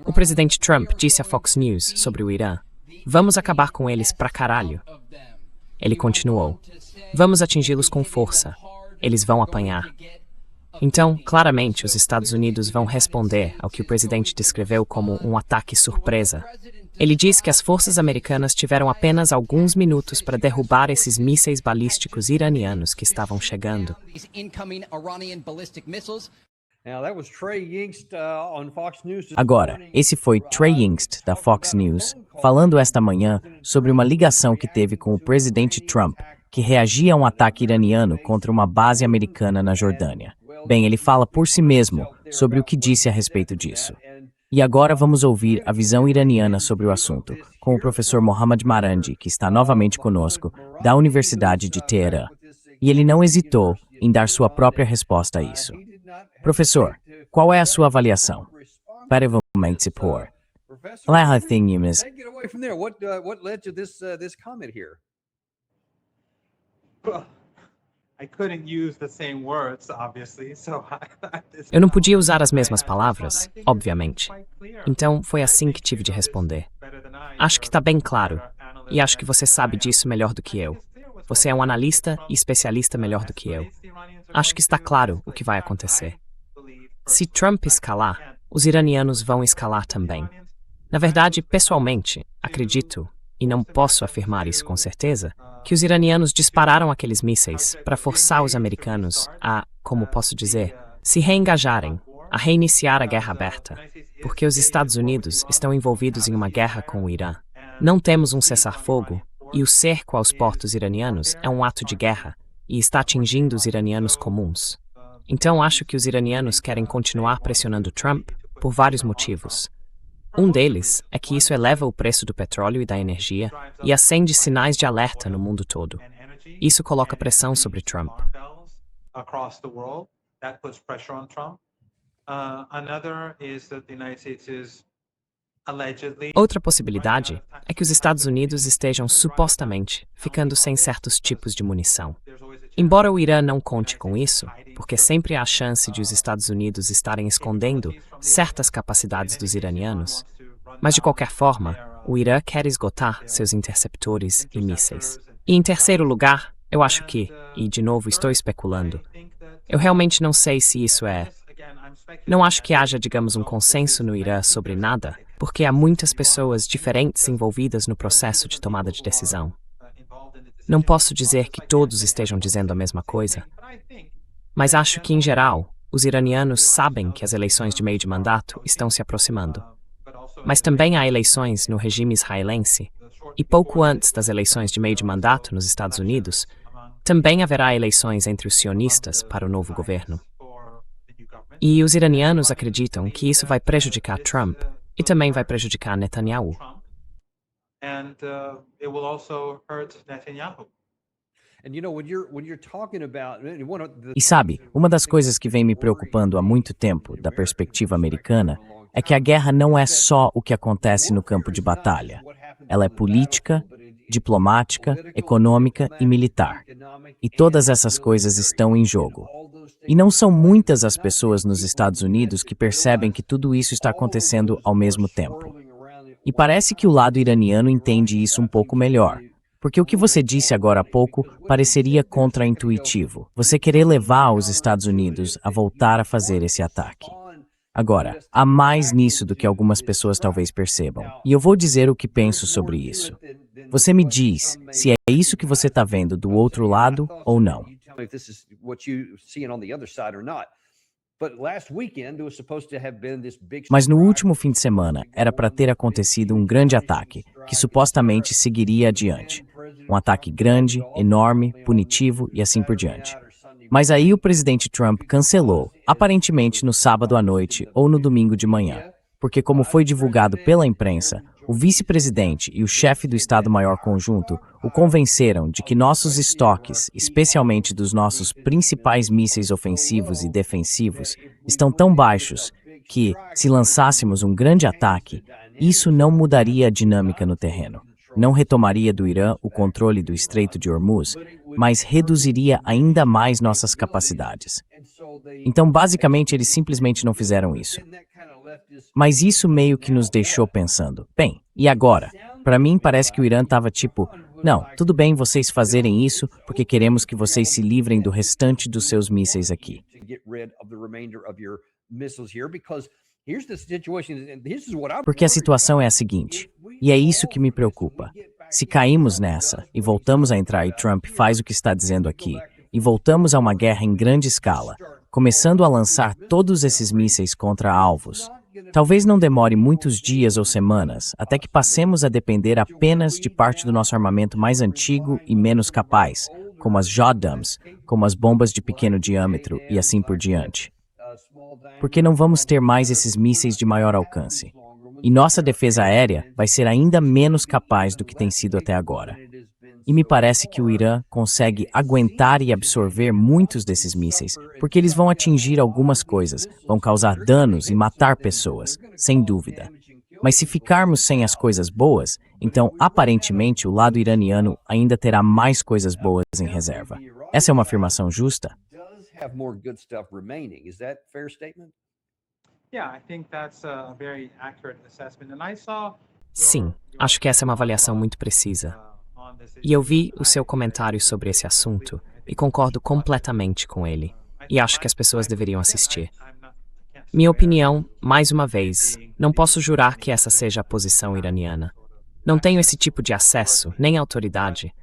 O presidente Trump disse à Fox News sobre o Irã: "Vamos acabar com eles pra caralho." Ele continuou: "Vamos atingi-los com força. Eles vão apanhar." Então, claramente, os Estados Unidos vão responder ao que o presidente descreveu como um ataque surpresa. Ele disse que as forças americanas tiveram apenas alguns minutos para derrubar esses mísseis balísticos iranianos que estavam chegando. Agora, esse foi Trey Yingst, da Fox News, falando esta manhã sobre uma ligação que teve com o presidente Trump, que reagia a um ataque iraniano contra uma base americana na Jordânia. Bem, ele fala por si mesmo sobre o que disse a respeito disso. E agora vamos ouvir a visão iraniana sobre o assunto, com o professor Mohammad Marandi, que está novamente conosco, da Universidade de Teherã. E ele não hesitou em dar sua própria resposta a isso. Professor, qual é a sua avaliação? Para vamos se pôr. Eu não podia usar as mesmas palavras, obviamente. Então, foi assim que tive de responder. Acho que está bem claro, e acho que você sabe disso melhor do que eu. Você é um analista e especialista melhor do que eu. Acho que está claro o que vai acontecer. Se Trump escalar, os iranianos vão escalar também. Na verdade, pessoalmente, acredito, e não posso afirmar isso com certeza, que os iranianos dispararam aqueles mísseis para forçar os americanos a, como posso dizer, se reengajarem, a reiniciar a guerra aberta, porque os Estados Unidos estão envolvidos em uma guerra com o Irã. Não temos um cessar-fogo, e o cerco aos portos iranianos é um ato de guerra, e está atingindo os iranianos comuns. Então acho que os iranianos querem continuar pressionando Trump por vários motivos. Um deles é que isso eleva o preço do petróleo e da energia e acende sinais de alerta no mundo todo. Isso coloca pressão sobre Trump. Outra possibilidade é que os Estados Unidos estejam supostamente ficando sem certos tipos de munição. Embora o Irã não conte com isso, porque sempre há a chance de os Estados Unidos estarem escondendo certas capacidades dos iranianos, mas de qualquer forma, o Irã quer esgotar seus interceptores e mísseis. E em terceiro lugar, eu acho que, e de novo estou especulando, eu realmente não sei se isso é... Não acho que haja, digamos, um consenso no Irã sobre nada, porque há muitas pessoas diferentes envolvidas no processo de tomada de decisão. Não posso dizer que todos estejam dizendo a mesma coisa, mas acho que, em geral, os iranianos sabem que as eleições de meio de mandato estão se aproximando. Mas também há eleições no regime israelense, e pouco antes das eleições de meio de mandato nos Estados Unidos, também haverá eleições entre os sionistas para o novo governo. E os iranianos acreditam que isso vai prejudicar Trump e também vai prejudicar Netanyahu. E sabe, uma das coisas que vem me preocupando há muito tempo, da perspectiva americana, é que a guerra não é só o que acontece no campo de batalha. Ela é política, diplomática, econômica e militar. E todas essas coisas estão em jogo. E não são muitas as pessoas nos Estados Unidos que percebem que tudo isso está acontecendo ao mesmo tempo. E parece que o lado iraniano entende isso um pouco melhor. Porque o que você disse agora há pouco pareceria contraintuitivo. Você querer levar os Estados Unidos a voltar a fazer esse ataque. Agora, há mais nisso do que algumas pessoas talvez percebam. E eu vou dizer o que penso sobre isso. Você me diz se é isso que você está vendo do outro lado ou não. Mas no último fim de semana, era para ter acontecido um grande ataque, que supostamente seguiria adiante. Um ataque grande, enorme, punitivo e assim por diante. Mas aí o presidente Trump cancelou, aparentemente no sábado à noite ou no domingo de manhã, porque como foi divulgado pela imprensa, o vice-presidente e o chefe do Estado-Maior Conjunto o convenceram de que nossos estoques, especialmente dos nossos principais mísseis ofensivos e defensivos, estão tão baixos que, se lançássemos um grande ataque, isso não mudaria a dinâmica no terreno. Não retomaria do Irã o controle do Estreito de Hormuz, mas reduziria ainda mais nossas capacidades. Então, basicamente, eles simplesmente não fizeram isso. Mas isso meio que nos deixou pensando, bem, e agora? Para mim, parece que o Irã estava tipo, não, tudo bem vocês fazerem isso, porque queremos que vocês se livrem do restante dos seus mísseis aqui. Porque a situação é a seguinte, e é isso que me preocupa. Se caímos nessa, e voltamos a entrar e Trump faz o que está dizendo aqui, e voltamos a uma guerra em grande escala, começando a lançar todos esses mísseis contra alvos, talvez não demore muitos dias ou semanas até que passemos a depender apenas de parte do nosso armamento mais antigo e menos capaz, como as JDAMs, como as bombas de pequeno diâmetro e assim por diante. Porque não vamos ter mais esses mísseis de maior alcance. E nossa defesa aérea vai ser ainda menos capaz do que tem sido até agora. E me parece que o Irã consegue aguentar e absorver muitos desses mísseis, porque eles vão atingir algumas coisas, vão causar danos e matar pessoas, sem dúvida. Mas se ficarmos sem as coisas boas, então aparentemente o lado iraniano ainda terá mais coisas boas em reserva. Essa é uma afirmação justa? Sim, acho que essa é uma avaliação muito precisa. E eu vi o seu comentário sobre esse assunto e concordo completamente com ele. E acho que as pessoas deveriam assistir. Minha opinião, mais uma vez, não posso jurar que essa seja a posição iraniana. Não tenho esse tipo de acesso, nem autoridade,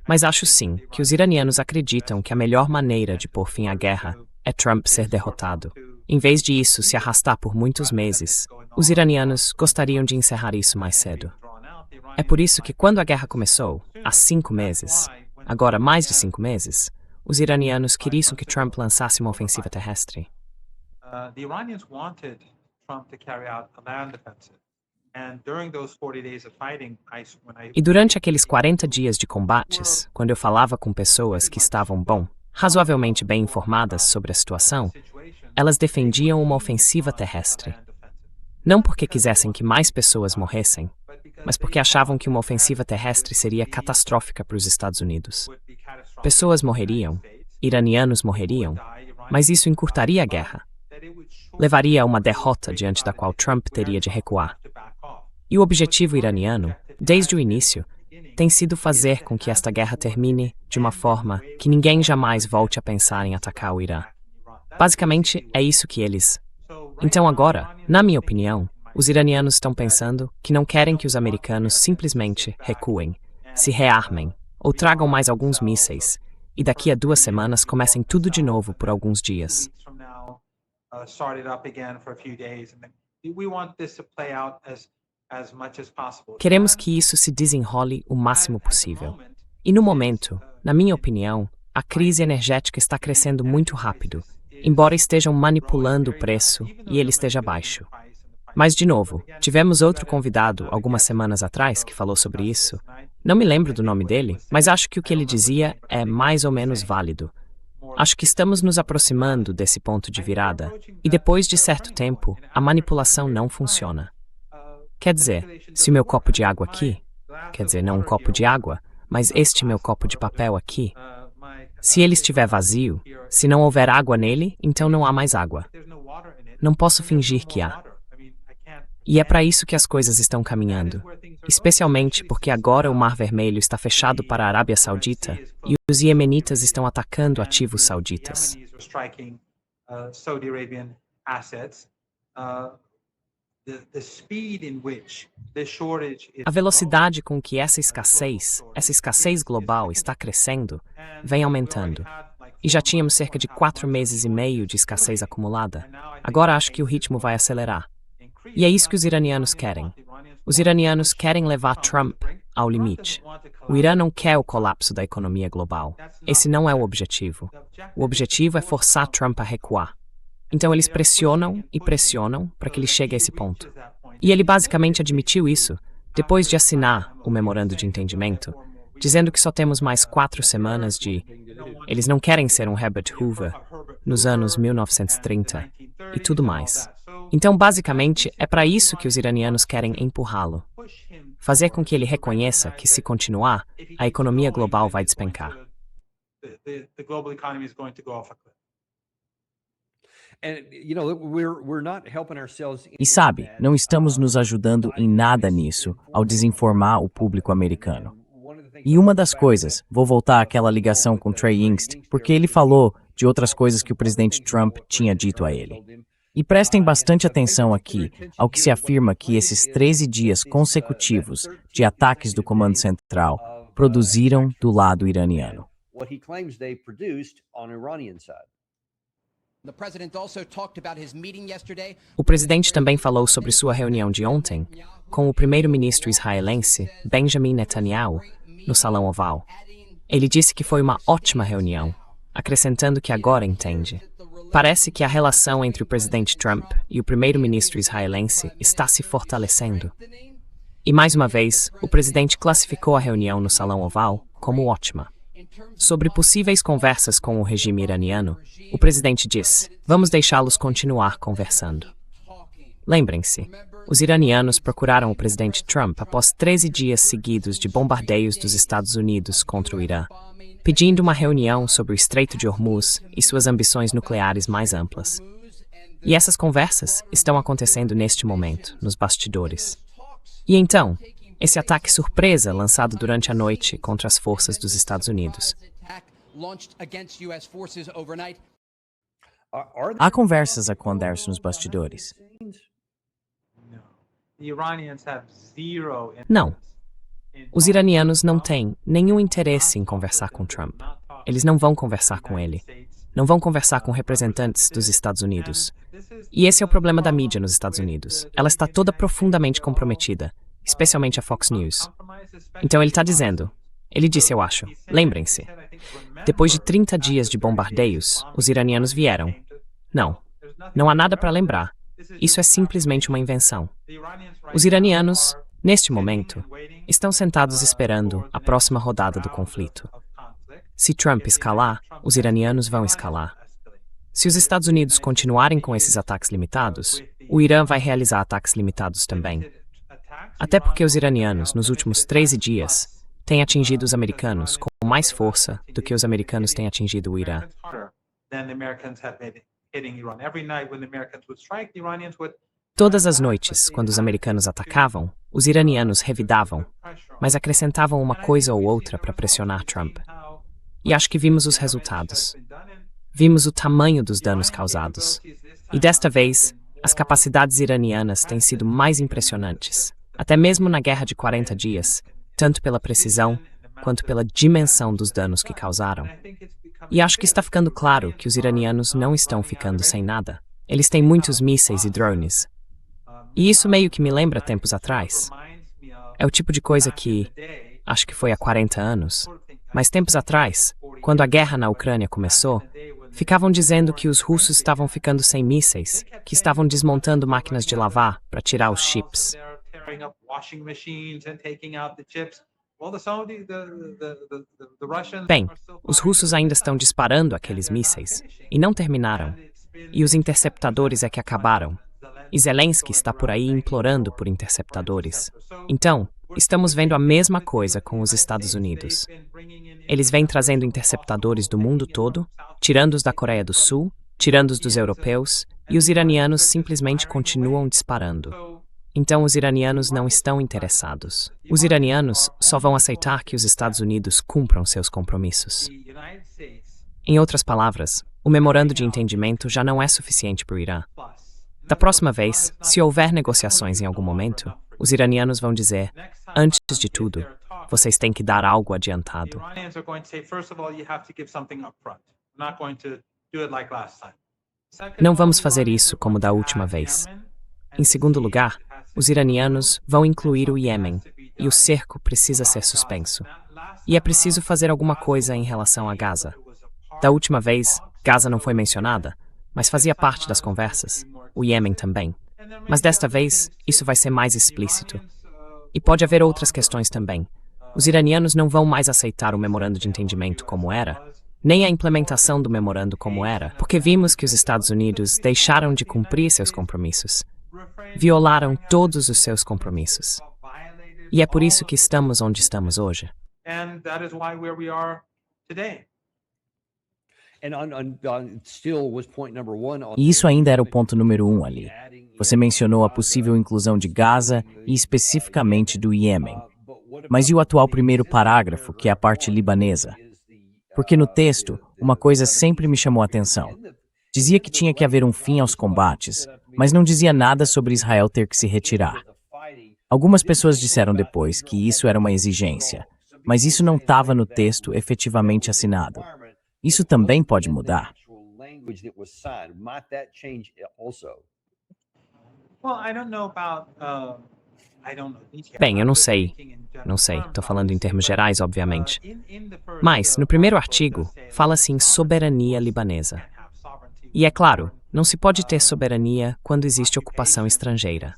mas acho sim que os iranianos acreditam que a melhor maneira de pôr fim à guerra é Trump ser derrotado. Em vez de isso se arrastar por muitos meses, os iranianos gostariam de encerrar isso mais cedo. É por isso que quando a guerra começou, há 5 meses, agora mais de 5 meses, os iranianos queriam que Trump lançasse uma ofensiva terrestre. E durante aqueles 40 dias de combates, quando eu falava com pessoas que estavam, razoavelmente bem informadas sobre a situação, elas defendiam uma ofensiva terrestre. Não porque quisessem que mais pessoas morressem, mas porque achavam que uma ofensiva terrestre seria catastrófica para os Estados Unidos. Pessoas morreriam, iranianos morreriam, mas isso encurtaria a guerra. Levaria a uma derrota diante da qual Trump teria de recuar. E o objetivo iraniano, desde o início, tem sido fazer com que esta guerra termine de uma forma que ninguém jamais volte a pensar em atacar o Irã. Basicamente, é isso que eles... Então agora, na minha opinião, os iranianos estão pensando que não querem que os americanos simplesmente recuem, se rearmem ou tragam mais alguns mísseis e daqui a 2 semanas comecem tudo de novo por alguns dias. Queremos que isso se desenrole o máximo possível. E no momento, na minha opinião, a crise energética está crescendo muito rápido, embora estejam manipulando o preço e ele esteja baixo. Mas, de novo, tivemos outro convidado algumas semanas atrás que falou sobre isso. Não me lembro do nome dele, mas acho que o que ele dizia é mais ou menos válido. Acho que estamos nos aproximando desse ponto de virada, e depois de certo tempo, a manipulação não funciona. Quer dizer, se o meu copo de água aqui, quer dizer, não um copo de água, mas este meu copo de papel aqui, se ele estiver vazio, se não houver água nele, então não há mais água. Não posso fingir que há. E é para isso que as coisas estão caminhando, especialmente porque agora o Mar Vermelho está fechado para a Arábia Saudita e os iemenitas estão atacando ativos sauditas. A velocidade com que essa escassez global está crescendo, vem aumentando. E já tínhamos cerca de 4 meses e meio de escassez acumulada. Agora acho que o ritmo vai acelerar. E é isso que os iranianos querem. Os iranianos querem levar Trump ao limite. O Irã não quer o colapso da economia global. Esse não é o objetivo. O objetivo é forçar Trump a recuar. Então eles pressionam e pressionam para que ele chegue a esse ponto. E ele basicamente admitiu isso, depois de assinar o memorando de entendimento, dizendo que só temos mais 4 semanas de... Eles não querem ser um Herbert Hoover nos anos 1930 e tudo mais. Então, basicamente, é para isso que os iranianos querem empurrá-lo. Fazer com que ele reconheça que, se continuar, a economia global vai despencar. E sabe, não estamos nos ajudando em nada nisso ao desinformar o público americano. E uma das coisas, vou voltar àquela ligação com Trey Yingst, porque ele falou de outras coisas que o presidente Trump tinha dito a ele. E prestem bastante atenção aqui ao que se afirma que esses 13 dias consecutivos de ataques do Comando Central produziram do lado iraniano. O presidente também falou sobre sua reunião de ontem com o primeiro-ministro israelense Benjamin Netanyahu no Salão Oval. Ele disse que foi uma ótima reunião, acrescentando que agora entende. Parece que a relação entre o presidente Trump e o primeiro-ministro israelense está se fortalecendo. E mais uma vez, o presidente classificou a reunião no Salão Oval como ótima. Sobre possíveis conversas com o regime iraniano, o presidente disse: "Vamos deixá-los continuar conversando." Lembrem-se, os iranianos procuraram o presidente Trump após 13 dias seguidos de bombardeios dos Estados Unidos contra o Irã, pedindo uma reunião sobre o Estreito de Hormuz e suas ambições nucleares mais amplas. E essas conversas estão acontecendo neste momento, nos bastidores. E então, esse ataque surpresa lançado durante a noite contra as forças dos Estados Unidos. Há conversas acontecem nos bastidores. Não. Os iranianos não têm nenhum interesse em conversar com Trump. Eles não vão conversar com ele. Não vão conversar com representantes dos Estados Unidos. E esse é o problema da mídia nos Estados Unidos. Ela está toda profundamente comprometida, especialmente a Fox News. Então ele está dizendo, ele disse, eu acho, lembrem-se, depois de 30 dias de bombardeios, os iranianos vieram. Não há nada para lembrar. Isso é simplesmente uma invenção. Os iranianos, neste momento, estão sentados esperando a próxima rodada do conflito. Se Trump escalar, os iranianos vão escalar. Se os Estados Unidos continuarem com esses ataques limitados, o Irã vai realizar ataques limitados também. Até porque os iranianos, nos últimos 13 dias, têm atingido os americanos com mais força do que os americanos têm atingido o Irã. Todas as noites, quando os americanos atacavam, os iranianos revidavam, mas acrescentavam uma coisa ou outra para pressionar Trump. E acho que vimos os resultados. Vimos o tamanho dos danos causados. E desta vez, as capacidades iranianas têm sido mais impressionantes, até mesmo na Guerra de 40 dias, tanto pela precisão quanto pela dimensão dos danos que causaram. E acho que está ficando claro que os iranianos não estão ficando sem nada. Eles têm muitos mísseis e drones. E isso meio que me lembra tempos atrás. É o tipo de coisa que, acho que foi há 40 anos, mas tempos atrás, quando a guerra na Ucrânia começou, ficavam dizendo que os russos estavam ficando sem mísseis, que estavam desmontando máquinas de lavar para tirar os chips. Bem, os russos ainda estão disparando aqueles mísseis, e não terminaram. E os interceptadores é que acabaram. E Zelensky está por aí implorando por interceptadores. Então, estamos vendo a mesma coisa com os Estados Unidos. Eles vêm trazendo interceptadores do mundo todo, tirando-os da Coreia do Sul, tirando-os dos europeus, e os iranianos simplesmente continuam disparando. Então os iranianos não estão interessados. Os iranianos só vão aceitar que os Estados Unidos cumpram seus compromissos. Em outras palavras, o memorando de entendimento já não é suficiente para o Irã. Da próxima vez, se houver negociações em algum momento, os iranianos vão dizer, antes de tudo, vocês têm que dar algo adiantado. Não vamos fazer isso como da última vez. Em segundo lugar, os iranianos vão incluir o Iêmen, e o cerco precisa ser suspenso. E é preciso fazer alguma coisa em relação a Gaza. Da última vez, Gaza não foi mencionada, mas fazia parte das conversas. O Iêmen também. Mas desta vez, isso vai ser mais explícito. E pode haver outras questões também. Os iranianos não vão mais aceitar o memorando de entendimento como era, nem a implementação do memorando como era, porque vimos que os Estados Unidos deixaram de cumprir seus compromissos. Violaram todos os seus compromissos. E é por isso que estamos onde estamos hoje. E isso ainda era o ponto número 1 ali. Você mencionou a possível inclusão de Gaza e especificamente do Iêmen. Mas e o atual primeiro parágrafo, que é a parte libanesa? Porque no texto, uma coisa sempre me chamou a atenção. Dizia que tinha que haver um fim aos combates, mas não dizia nada sobre Israel ter que se retirar. Algumas pessoas disseram depois que isso era uma exigência, mas isso não estava no texto efetivamente assinado. Isso também pode mudar. Bem, eu não sei. Não sei, estou falando em termos gerais, obviamente. Mas, no primeiro artigo, fala-se em soberania libanesa. E é claro, não se pode ter soberania quando existe ocupação estrangeira.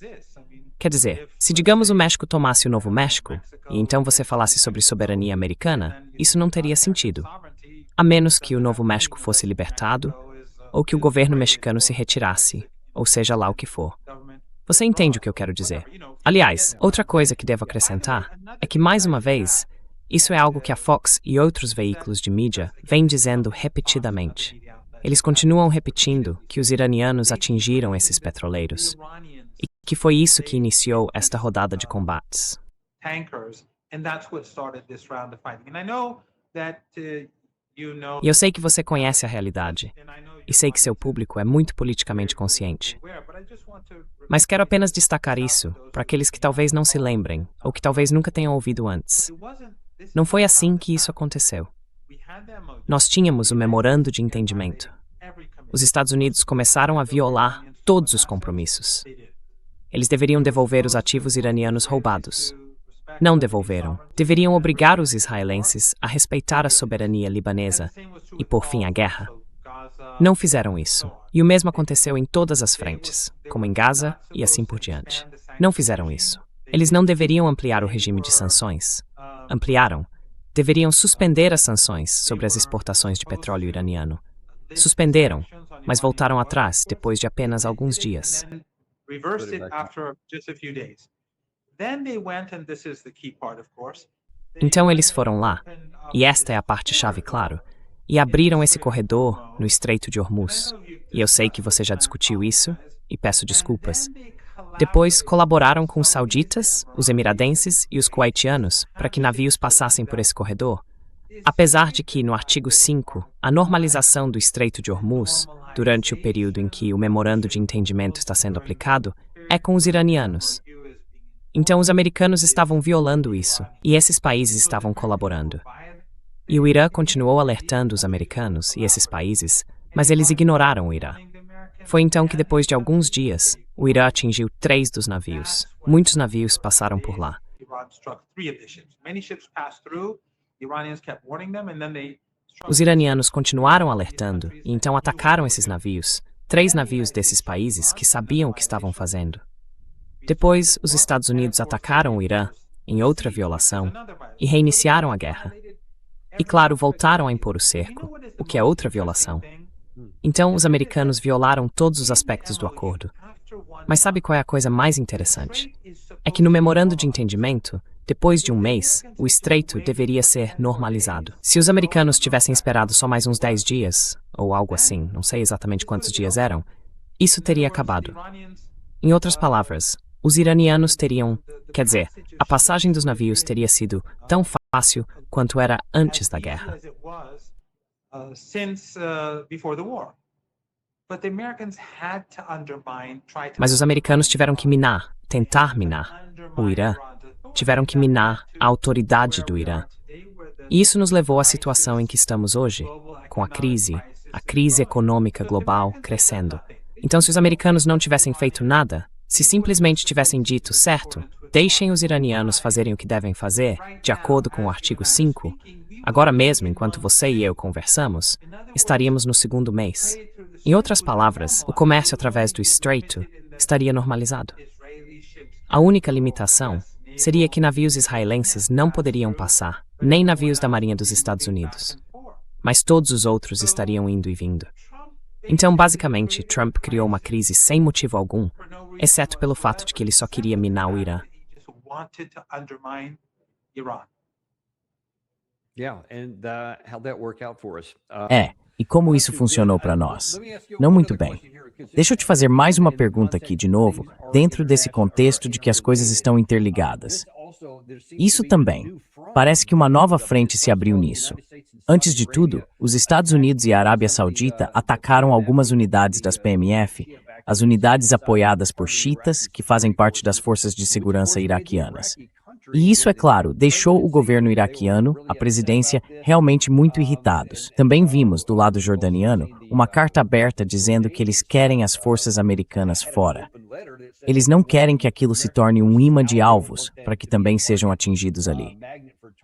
Quer dizer, se digamos o México tomasse o Novo México, e então você falasse sobre soberania americana, isso não teria sentido. A menos que o Novo México fosse libertado, ou que o governo mexicano se retirasse, ou seja lá o que for. Você entende o que eu quero dizer? Aliás, outra coisa que devo acrescentar é que, mais uma vez, isso é algo que a Fox e outros veículos de mídia vêm dizendo repetidamente. Eles continuam repetindo que os iranianos atingiram esses petroleiros e que foi isso que iniciou esta rodada de combates. E eu sei que você conhece a realidade, e sei que seu público é muito politicamente consciente. Mas quero apenas destacar isso para aqueles que talvez não se lembrem, ou que talvez nunca tenham ouvido antes. Não foi assim que isso aconteceu. Nós tínhamos o memorando de entendimento. Os Estados Unidos começaram a violar todos os compromissos. Eles deveriam devolver os ativos iranianos roubados. Não devolveram. Deveriam obrigar os israelenses a respeitar a soberania libanesa e pôr fim à guerra. Não fizeram isso. E o mesmo aconteceu em todas as frentes, como em Gaza e assim por diante. Não fizeram isso. Eles não deveriam ampliar o regime de sanções. Ampliaram. Deveriam suspender as sanções sobre as exportações de petróleo iraniano. Suspenderam, mas voltaram atrás depois de apenas alguns dias. Então eles foram lá, e esta é a parte-chave, claro, e abriram esse corredor no Estreito de Hormuz. E eu sei que você já discutiu isso, e peço desculpas. Depois colaboraram com os sauditas, os emiradenses e os kuwaitianos para que navios passassem por esse corredor. Apesar de que, no artigo 5, a normalização do Estreito de Hormuz, durante o período em que o memorando de entendimento está sendo aplicado, é com os iranianos. Então os americanos estavam violando isso, e esses países estavam colaborando. E o Irã continuou alertando os americanos e esses países, mas eles ignoraram o Irã. Foi então que, depois de alguns dias, o Irã atingiu 3 dos navios. Muitos navios passaram por lá. Os iranianos continuaram alertando e então atacaram esses navios, 3 navios desses países que sabiam o que estavam fazendo. Depois, os Estados Unidos atacaram o Irã, em outra violação, e reiniciaram a guerra. E, claro, voltaram a impor o cerco, o que é outra violação. Então, os americanos violaram todos os aspectos do acordo. Mas sabe qual é a coisa mais interessante? É que no memorando de entendimento, depois de um mês, o estreito deveria ser normalizado. Se os americanos tivessem esperado só mais uns 10 dias, ou algo assim, não sei exatamente quantos dias eram, isso teria acabado. Em outras palavras, os iranianos teriam, quer dizer, a passagem dos navios teria sido tão fácil quanto era antes da guerra. Mas os americanos tiveram que tentar minar o Irã, tiveram que minar a autoridade do Irã. E isso nos levou à situação em que estamos hoje, com a crise econômica global crescendo. Então, se os americanos não tivessem feito nada, se simplesmente tivessem dito, certo, deixem os iranianos fazerem o que devem fazer, de acordo com o artigo 5, agora mesmo, enquanto você e eu conversamos, estaríamos no segundo mês. Em outras palavras, o comércio através do estreito estaria normalizado. A única limitação seria que navios israelenses não poderiam passar, nem navios da Marinha dos Estados Unidos. Mas todos os outros estariam indo e vindo. Então, basicamente, Trump criou uma crise sem motivo algum, exceto pelo fato de que ele só queria minar o Irã. E como isso funcionou para nós? Não muito bem. Deixa eu te fazer mais uma pergunta aqui de novo, dentro desse contexto de que as coisas estão interligadas. Isso também. Parece que uma nova frente se abriu nisso. Antes de tudo, os Estados Unidos e a Arábia Saudita atacaram algumas unidades das PMF, as unidades apoiadas por xiitas, que fazem parte das forças de segurança iraquianas. E isso, é claro, deixou o governo iraquiano, a presidência, realmente muito irritados. Também vimos, do lado jordaniano, uma carta aberta dizendo que eles querem as forças americanas fora. Eles não querem que aquilo se torne um imã de alvos para que também sejam atingidos ali.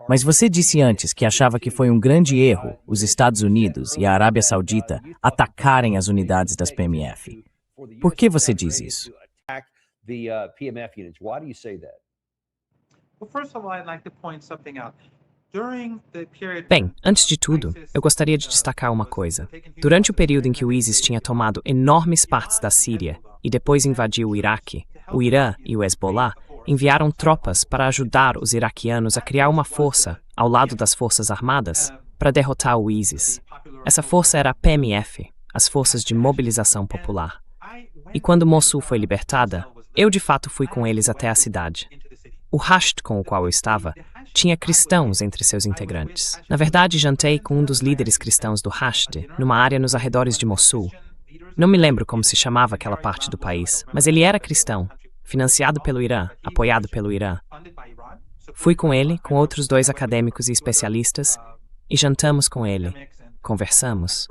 Mas você disse antes que achava que foi um grande erro os Estados Unidos e a Arábia Saudita atacarem as unidades das PMF. Por que você diz isso? Bem, antes de tudo, eu gostaria de destacar uma coisa. Durante o período em que o ISIS tinha tomado enormes partes da Síria e depois invadiu o Iraque, o Irã e o Hezbollah enviaram tropas para ajudar os iraquianos a criar uma força, ao lado das forças armadas, para derrotar o ISIS. Essa força era a PMF, as Forças de Mobilização Popular. E quando Mossul foi libertada, eu de fato fui com eles até a cidade. O Hasht com o qual eu estava tinha cristãos entre seus integrantes. Na verdade, jantei com um dos líderes cristãos do Hasht, numa área nos arredores de Mossul. Não me lembro como se chamava aquela parte do país, mas ele era cristão, financiado pelo Irã, apoiado pelo Irã. Fui com ele, com outros 2 acadêmicos e especialistas, e jantamos com ele. Conversamos.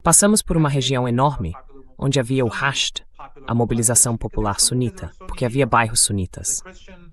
Passamos por uma região enorme, onde havia o Hasht, a mobilização popular sunita, porque havia bairros sunitas.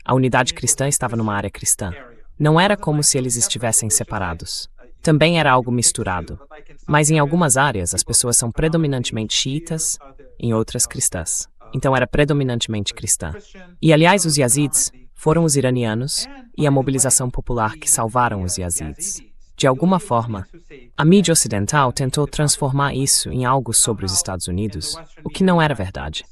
A unidade cristã estava numa área cristã. Não era como se eles estivessem separados. Também era algo misturado. Mas em algumas áreas as pessoas são predominantemente xiitas, em outras cristãs. Então era predominantemente cristã. E aliás, os Yazidis foram os iranianos e a mobilização popular que salvaram os Yazidis. De alguma forma, a mídia ocidental tentou transformar isso em algo sobre os Estados Unidos, o que não era verdade.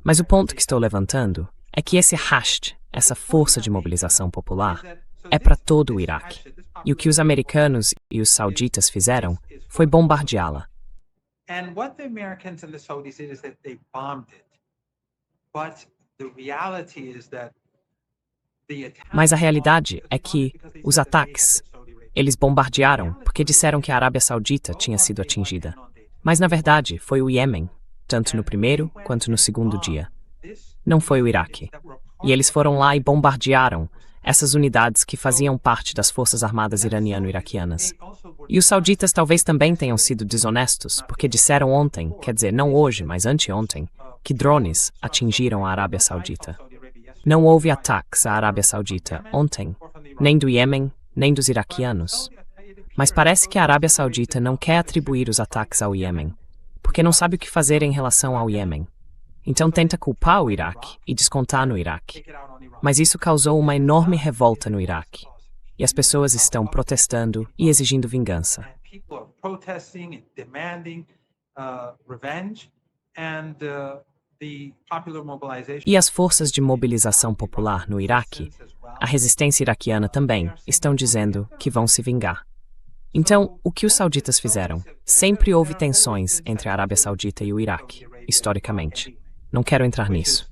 Mas o ponto que estou levantando é que esse Hasht, essa força de mobilização popular, é para todo o Iraque. E o que os americanos e os sauditas fizeram foi bombardeá-la. Mas a realidade é que os ataques, eles bombardearam porque disseram que a Arábia Saudita tinha sido atingida. Mas, na verdade, foi o Iêmen, tanto no primeiro quanto no segundo dia. Não foi o Iraque. E eles foram lá e bombardearam essas unidades que faziam parte das forças armadas iraniano-iraquianas. E os sauditas talvez também tenham sido desonestos, porque disseram ontem, quer dizer, não hoje, mas anteontem, que drones atingiram a Arábia Saudita. Não houve ataques à Arábia Saudita ontem, nem do Iêmen, nem dos iraquianos. Mas parece que a Arábia Saudita não quer atribuir os ataques ao Iêmen, porque não sabe o que fazer em relação ao Iêmen. Então tenta culpar o Iraque e descontar no Iraque. Mas isso causou uma enorme revolta no Iraque. E as pessoas estão protestando e exigindo vingança. E as forças de mobilização popular no Iraque, a resistência iraquiana também, estão dizendo que vão se vingar. Então, o que os sauditas fizeram? Sempre houve tensões entre a Arábia Saudita e o Iraque, historicamente. Não quero entrar nisso.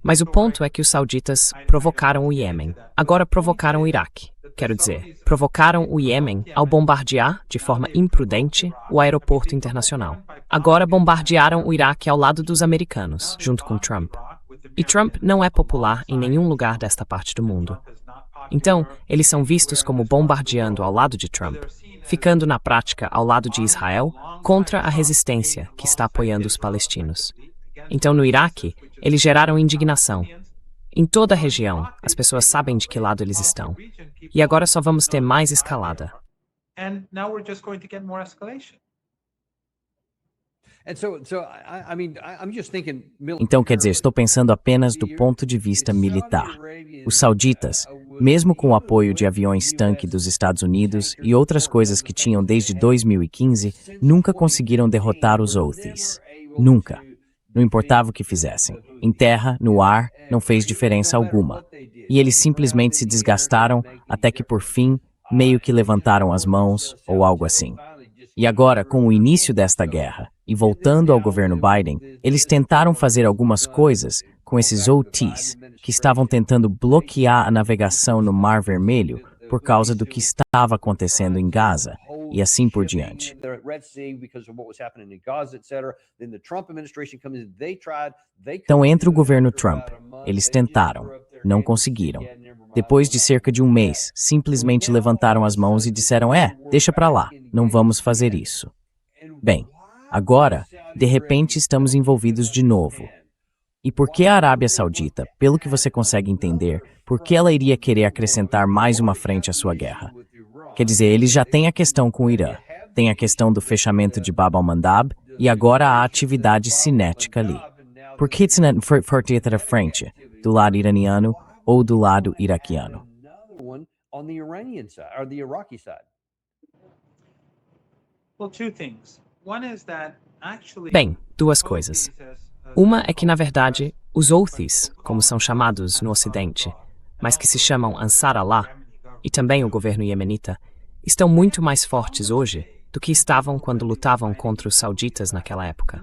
Mas o ponto é que os sauditas provocaram o Iêmen. Agora provocaram o Iraque. Quero dizer, provocaram o Iêmen ao bombardear, de forma imprudente, o aeroporto internacional. Agora bombardearam o Iraque ao lado dos americanos, junto com Trump. E Trump não é popular em nenhum lugar desta parte do mundo. Então, eles são vistos como bombardeando ao lado de Trump, ficando na prática ao lado de Israel contra a resistência que está apoiando os palestinos. Então, no Iraque, eles geraram indignação. Em toda a região, as pessoas sabem de que lado eles estão. E agora só vamos ter mais escalada. Então, quer dizer, estou pensando apenas do ponto de vista militar. Os sauditas, mesmo com o apoio de aviões-tanque dos Estados Unidos e outras coisas que tinham desde 2015, nunca conseguiram derrotar os Houthis. Nunca. Não importava o que fizessem. Em terra, no ar, não fez diferença alguma. E eles simplesmente se desgastaram até que, por fim, meio que levantaram as mãos ou algo assim. E agora, com o início desta guerra, e voltando ao governo Biden, eles tentaram fazer algumas coisas com esses OTs, que estavam tentando bloquear a navegação no Mar Vermelho por causa do que estava acontecendo em Gaza, e assim por diante. Então entra o governo Trump. Eles tentaram, não conseguiram. Depois de cerca de um mês, simplesmente levantaram as mãos e disseram: deixa pra lá, não vamos fazer isso. Bem, agora, de repente estamos envolvidos de novo. E por que a Arábia Saudita, pelo que você consegue entender, por que ela iria querer acrescentar mais uma frente à sua guerra? Quer dizer, eles já têm a questão com o Irã, tem a questão do fechamento de Bab al-Mandab e agora a atividade cinética ali. Por que isso não for outra frente, do lado iraniano ou do lado iraquiano? Bem, duas coisas. Uma é que, na verdade, os Houthis, como são chamados no Ocidente, mas que se chamam Ansar Allah, e também o governo iemenita, estão muito mais fortes hoje do que estavam quando lutavam contra os sauditas naquela época.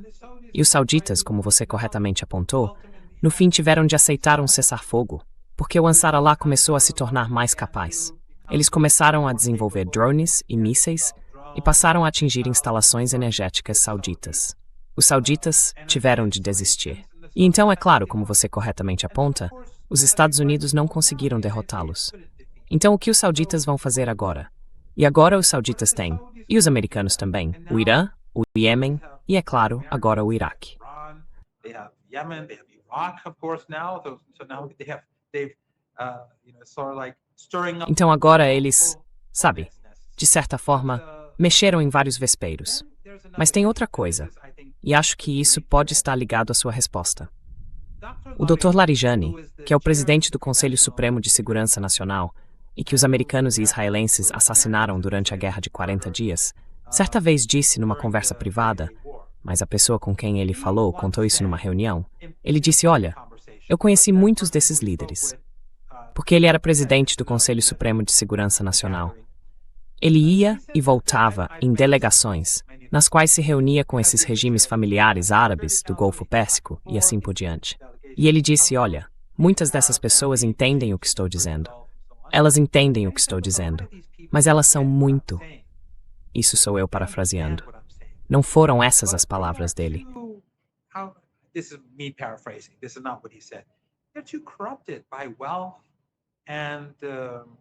E os sauditas, como você corretamente apontou, no fim tiveram de aceitar um cessar-fogo, porque o Ansar Allah começou a se tornar mais capaz. Eles começaram a desenvolver drones e mísseis e passaram a atingir instalações energéticas sauditas. Os sauditas tiveram de desistir. E então, é claro, como você corretamente aponta, os Estados Unidos não conseguiram derrotá-los. Então, o que os sauditas vão fazer agora? E agora os sauditas têm, e os americanos também, o Irã, o Iêmen e, é claro, agora o Iraque. Então agora eles, sabe, de certa forma, mexeram em vários vespeiros. Mas tem outra coisa, e acho que isso pode estar ligado à sua resposta. O Dr. Larijani, que é o presidente do Conselho Supremo de Segurança Nacional, e que os americanos e israelenses assassinaram durante a Guerra de 40 Dias, certa vez disse numa conversa privada, mas a pessoa com quem ele falou contou isso numa reunião, ele disse: olha, eu conheci muitos desses líderes, porque ele era presidente do Conselho Supremo de Segurança Nacional. Ele ia e voltava em delegações, nas quais se reunia com esses regimes familiares árabes do Golfo Pérsico e assim por diante. E ele disse: olha, muitas dessas pessoas entendem o que estou dizendo. Elas entendem o que estou dizendo, mas elas são muito... Isso sou eu parafraseando. Não foram essas as palavras dele.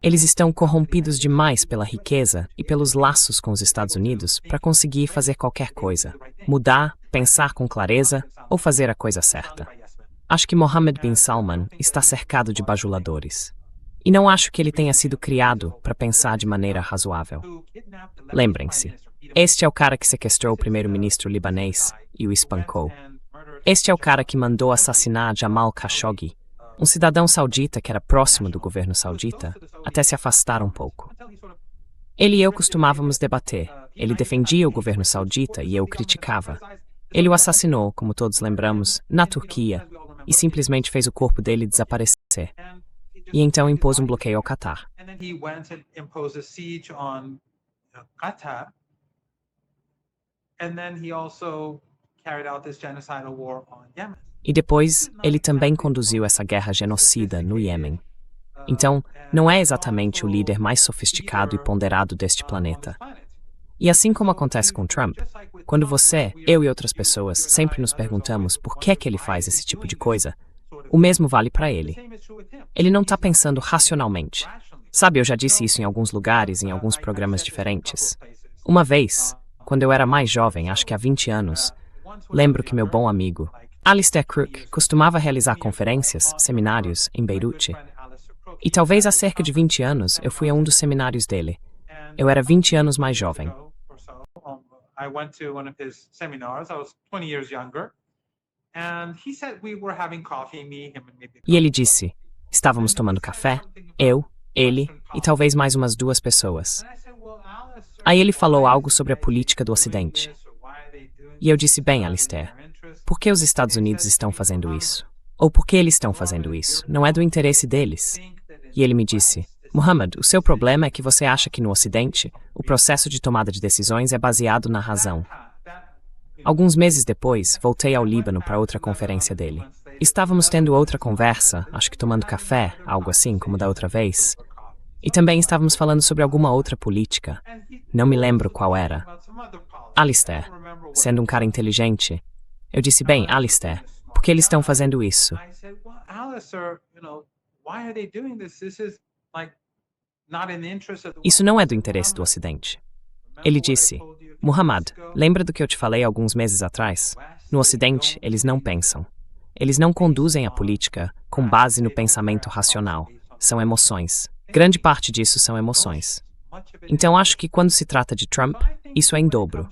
Eles estão corrompidos demais pela riqueza e pelos laços com os Estados Unidos para conseguir fazer qualquer coisa, mudar, pensar com clareza ou fazer a coisa certa. Acho que Mohammed bin Salman está cercado de bajuladores. E não acho que ele tenha sido criado para pensar de maneira razoável. Lembrem-se, este é o cara que sequestrou o primeiro-ministro libanês e o espancou. Este é o cara que mandou assassinar Jamal Khashoggi, um cidadão saudita que era próximo do governo saudita, até se afastar um pouco. Ele e eu costumávamos debater. Ele defendia o governo saudita e eu o criticava. Ele o assassinou, como todos lembramos, na Turquia, e simplesmente fez o corpo dele desaparecer. E então impôs um bloqueio ao Catar. E depois, ele também conduziu essa guerra genocida no Iêmen. Então, não é exatamente o líder mais sofisticado e ponderado deste planeta. E assim como acontece com Trump, quando você, eu e outras pessoas sempre nos perguntamos por que é que ele faz esse tipo de coisa, o mesmo vale para ele. Ele não está pensando racionalmente. Sabe, eu já disse isso em alguns lugares, em alguns programas diferentes. Uma vez, quando eu era mais jovem, acho que há 20 anos, lembro que meu bom amigo, Alistair Crook, costumava realizar conferências, seminários, em Beirute. E talvez há cerca de 20 anos eu fui a um dos seminários dele. Eu era 20 anos mais jovem. E ele disse, estávamos tomando café, eu, ele e talvez mais umas 2 pessoas. Aí ele falou algo sobre a política do Ocidente. E eu disse, bem, Alistair, por que os Estados Unidos estão fazendo isso? Ou por que eles estão fazendo isso? Não é do interesse deles. E ele me disse, Muhammad, o seu problema é que você acha que no Ocidente, o processo de tomada de decisões é baseado na razão. Alguns meses depois, voltei ao Líbano para outra conferência dele. Estávamos tendo outra conversa, acho que tomando café, algo assim, como da outra vez. E também estávamos falando sobre alguma outra política. Não me lembro qual era. Alistair, sendo um cara inteligente, eu disse, bem, Alistair, por que eles estão fazendo isso? Isso não é do interesse do Ocidente. Ele disse, Muhammad, lembra do que eu te falei alguns meses atrás? No Ocidente, eles não pensam. Eles não conduzem a política com base no pensamento racional. São emoções. Grande parte disso são emoções. Então acho que quando se trata de Trump, isso é em dobro.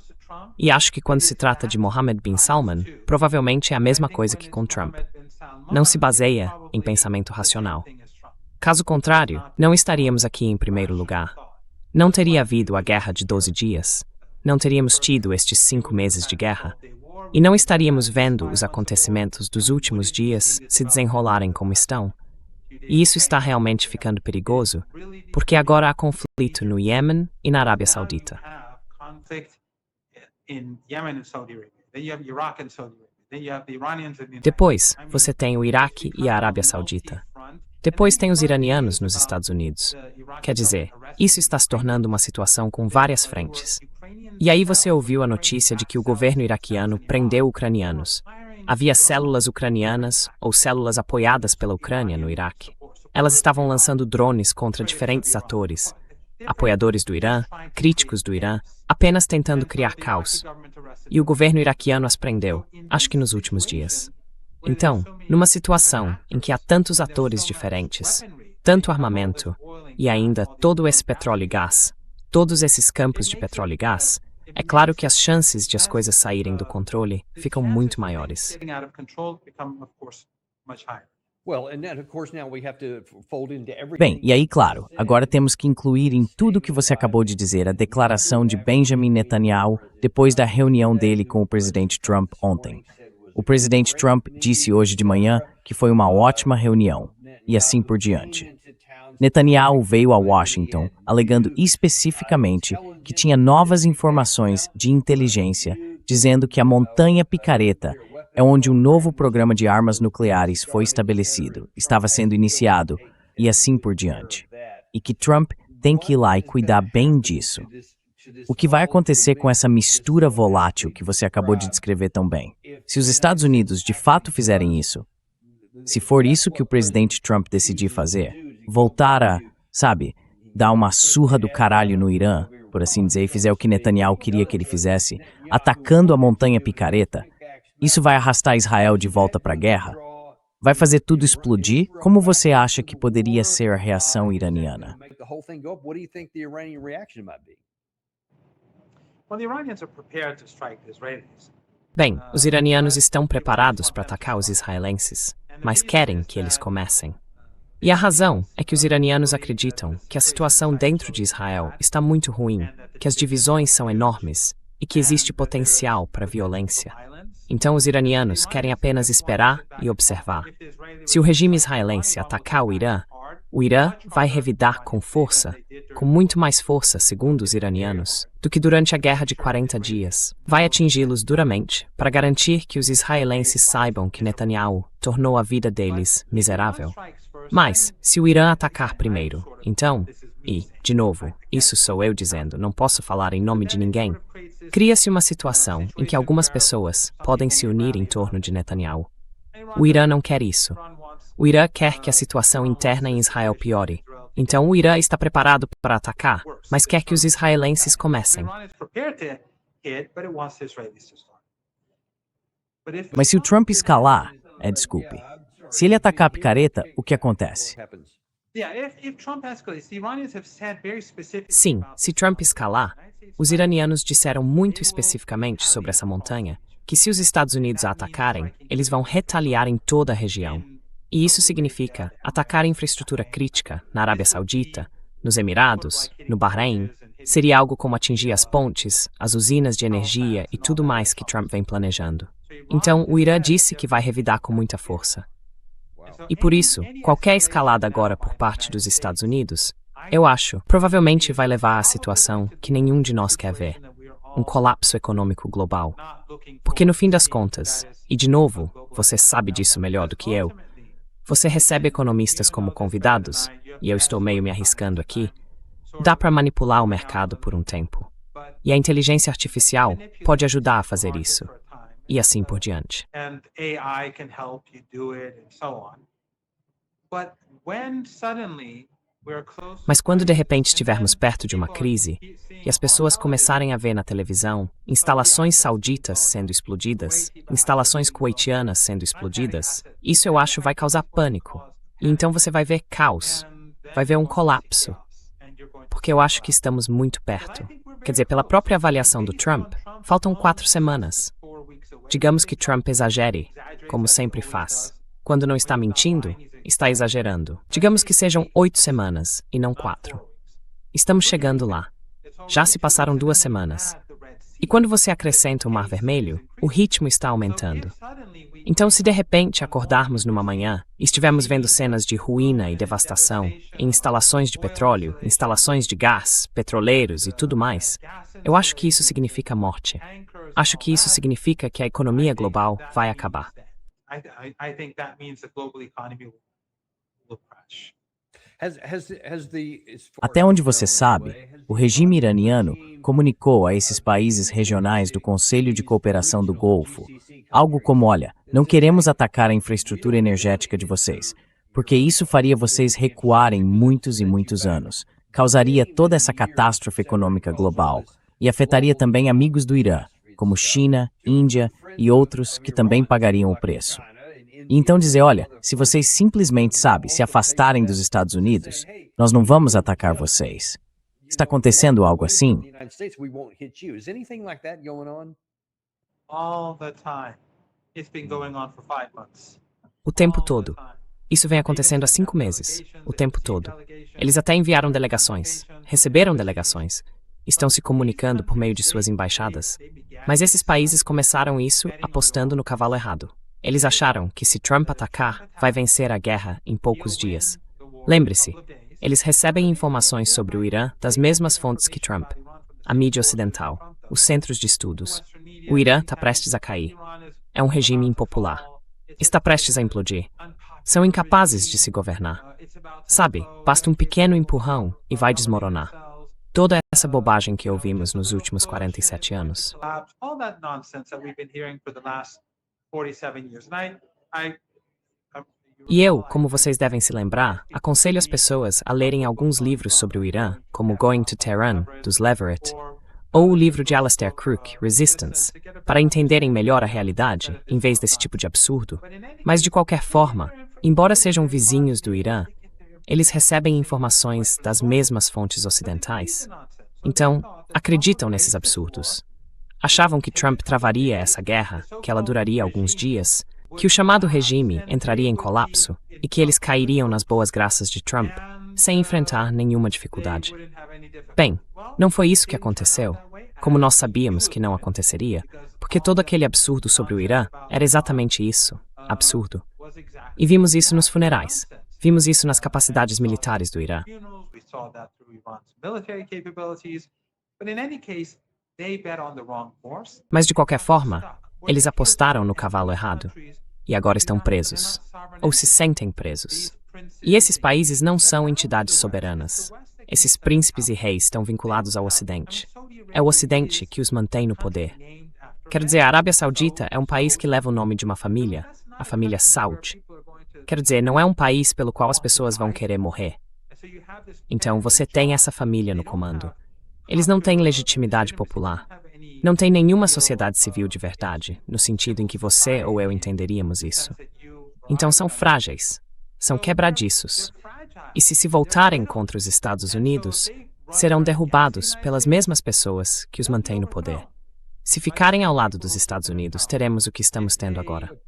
E acho que quando se trata de Mohammed bin Salman, provavelmente é a mesma coisa que com Trump. Não se baseia em pensamento racional. Caso contrário, não estaríamos aqui em primeiro lugar. Não teria havido a guerra de 12 dias. Não teríamos tido estes 5 meses de guerra. E não estaríamos vendo os acontecimentos dos últimos dias se desenrolarem como estão. E isso está realmente ficando perigoso, porque agora há conflito no Iêmen e na Arábia Saudita. Depois, você tem o Iraque e a Arábia Saudita. Depois tem os iranianos nos Estados Unidos. Quer dizer, isso está se tornando uma situação com várias frentes. E aí você ouviu a notícia de que o governo iraquiano prendeu ucranianos. Havia células ucranianas ou células apoiadas pela Ucrânia no Iraque. Elas estavam lançando drones contra diferentes atores, apoiadores do Irã, críticos do Irã, apenas tentando criar caos. E o governo iraquiano as prendeu, acho que nos últimos dias. Então, numa situação em que há tantos atores diferentes, tanto armamento e ainda todo esse petróleo e gás, todos esses campos de petróleo e gás, é claro que as chances de as coisas saírem do controle ficam muito maiores. Bem, e aí, claro, agora temos que incluir em tudo o que você acabou de dizer a declaração de Benjamin Netanyahu depois da reunião dele com o presidente Trump ontem. O presidente Trump disse hoje de manhã que foi uma ótima reunião, e assim por diante. Netanyahu veio a Washington alegando especificamente que tinha novas informações de inteligência dizendo que a Montanha Picareta é onde um novo programa de armas nucleares foi estabelecido, estava sendo iniciado, e assim por diante. E que Trump tem que ir lá e cuidar bem disso. O que vai acontecer com essa mistura volátil que você acabou de descrever tão bem? Se os Estados Unidos de fato fizerem isso, se for isso que o presidente Trump decidir fazer, voltar a, dar uma surra do caralho no Irã, por assim dizer, e fizer o que Netanyahu queria que ele fizesse, atacando a Montanha Picareta, isso vai arrastar Israel de volta para a guerra? Vai fazer tudo explodir? Como você acha que poderia ser a reação iraniana? Bem, os iranianos estão preparados para atacar os israelenses, mas querem que eles comecem. E a razão é que os iranianos acreditam que a situação dentro de Israel está muito ruim, que as divisões são enormes e que existe potencial para violência. Então os iranianos querem apenas esperar e observar. Se o regime israelense atacar o Irã vai revidar com força, com muito mais força, segundo os iranianos, do que durante a guerra de 40 dias. Vai atingi-los duramente para garantir que os israelenses saibam que Netanyahu tornou a vida deles miserável. Mas, se o Irã atacar primeiro, então, e, de novo, isso sou eu dizendo, não posso falar em nome de ninguém, cria-se uma situação em que algumas pessoas podem se unir em torno de Netanyahu. O Irã não quer isso. O Irã quer que a situação interna em Israel piore. Então o Irã está preparado para atacar, mas quer que os israelenses comecem. Mas se o Trump escalar, desculpe, se ele atacar a picareta, o que acontece? Sim, se Trump escalar, os iranianos disseram muito especificamente sobre essa montanha que se os Estados Unidos a atacarem, eles vão retaliar em toda a região. E isso significa atacar a infraestrutura crítica na Arábia Saudita, nos Emirados, no Bahrein. Seria algo como atingir as pontes, as usinas de energia e tudo mais que Trump vem planejando. Então, o Irã disse que vai revidar com muita força. E por isso, qualquer escalada agora por parte dos Estados Unidos, eu acho, provavelmente vai levar à situação que nenhum de nós quer ver, um colapso econômico global. Porque no fim das contas, e de novo, você sabe disso melhor do que eu, você recebe economistas como convidados, e eu estou meio me arriscando aqui, dá para manipular o mercado por um tempo. E a inteligência artificial pode ajudar a fazer isso. E assim por diante. Mas quando de repente estivermos perto de uma crise, e as pessoas começarem a ver na televisão instalações sauditas sendo explodidas, instalações kuwaitianas sendo explodidas, isso eu acho vai causar pânico. E então você vai ver caos, vai ver um colapso. Porque eu acho que estamos muito perto. Quer dizer, pela própria avaliação do Trump, faltam 4 semanas. Digamos que Trump exagere, como sempre faz. Quando não está mentindo, está exagerando. Digamos que sejam 8 semanas, e não 4. Estamos chegando lá. Já se passaram 2 semanas. E quando você acrescenta o Mar Vermelho, o ritmo está aumentando. Então, se de repente acordarmos numa manhã e estivermos vendo cenas de ruína e devastação em instalações de petróleo, instalações de gás, petroleiros e tudo mais, eu acho que isso significa morte. Acho que isso significa que a economia global vai acabar. Até onde você sabe, o regime iraniano comunicou a esses países regionais do Conselho de Cooperação do Golfo algo como, olha, não queremos atacar a infraestrutura energética de vocês, porque isso faria vocês recuarem muitos e muitos anos, causaria toda essa catástrofe econômica global e afetaria também amigos do Irã, como China, Índia e outros que também pagariam o preço. E então dizer, olha, se vocês simplesmente, se afastarem dos Estados Unidos, nós não vamos atacar vocês. Está acontecendo algo assim? O tempo todo. Isso vem acontecendo há 5 meses. O tempo todo. Eles até enviaram delegações. Receberam delegações. Estão se comunicando por meio de suas embaixadas. Mas esses países começaram isso apostando no cavalo errado. Eles acharam que se Trump atacar, vai vencer a guerra em poucos dias. Lembre-se, eles recebem informações sobre o Irã das mesmas fontes que Trump. A mídia ocidental, os centros de estudos. O Irã está prestes a cair. É um regime impopular. Está prestes a implodir. São incapazes de se governar. Sabe, basta um pequeno empurrão e vai desmoronar. Toda essa bobagem que ouvimos nos últimos 47 anos. E eu, como vocês devem se lembrar, aconselho as pessoas a lerem alguns livros sobre o Irã, como Going to Tehran, dos Leverett, ou o livro de Alastair Crooke, Resistance, para entenderem melhor a realidade, em vez desse tipo de absurdo. Mas de qualquer forma, embora sejam vizinhos do Irã, eles recebem informações das mesmas fontes ocidentais. Então, acreditam nesses absurdos. Achavam que Trump travaria essa guerra, que ela duraria alguns dias, que o chamado regime entraria em colapso e que eles cairiam nas boas graças de Trump, sem enfrentar nenhuma dificuldade. Bem, não foi isso que aconteceu, como nós sabíamos que não aconteceria, porque todo aquele absurdo sobre o Irã era exatamente isso, absurdo. E vimos isso nos funerais, vimos isso nas capacidades militares do Irã. Mas de qualquer forma, eles apostaram no cavalo errado e agora estão presos, ou se sentem presos. E esses países não são entidades soberanas. Esses príncipes e reis estão vinculados ao Ocidente. É o Ocidente que os mantém no poder. Quero dizer, a Arábia Saudita é um país que leva o nome de uma família, a família Saud. Quero dizer, não é um país pelo qual as pessoas vão querer morrer. Então, você tem essa família no comando. Eles não têm legitimidade popular. Não tem nenhuma sociedade civil de verdade, no sentido em que você ou eu entenderíamos isso. Então são frágeis, são quebradiços. E se voltarem contra os Estados Unidos, serão derrubados pelas mesmas pessoas que os mantêm no poder. Se ficarem ao lado dos Estados Unidos, teremos o que estamos tendo agora.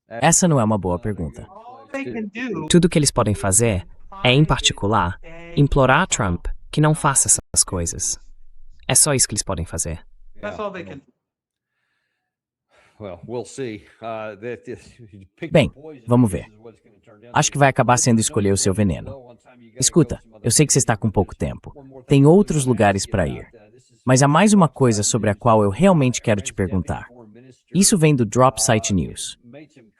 Essa não é uma boa pergunta. Tudo o que eles podem fazer é, em particular, implorar a Trump que não faça essas coisas. É só isso que eles podem fazer. Bem, vamos ver. Acho que vai acabar sendo escolher o seu veneno. Escuta, eu sei que você está com pouco tempo. Tem outros lugares para ir. Mas há mais uma coisa sobre a qual eu realmente quero te perguntar. Isso vem do Drop Site News.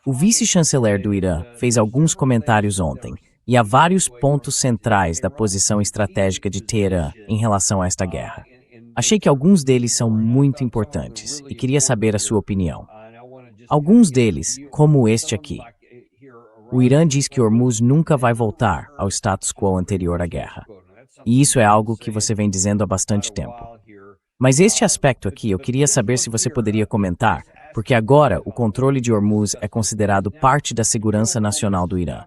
O vice-chanceler do Irã fez alguns comentários ontem, e há vários pontos centrais da posição estratégica de Teherã em relação a esta guerra. Achei que alguns deles são muito importantes e queria saber a sua opinião. Alguns deles, como este aqui. O Irã diz que Hormuz nunca vai voltar ao status quo anterior à guerra. E isso é algo que você vem dizendo há bastante tempo. Mas este aspecto aqui eu queria saber se você poderia comentar, porque agora o controle de Hormuz é considerado parte da segurança nacional do Irã.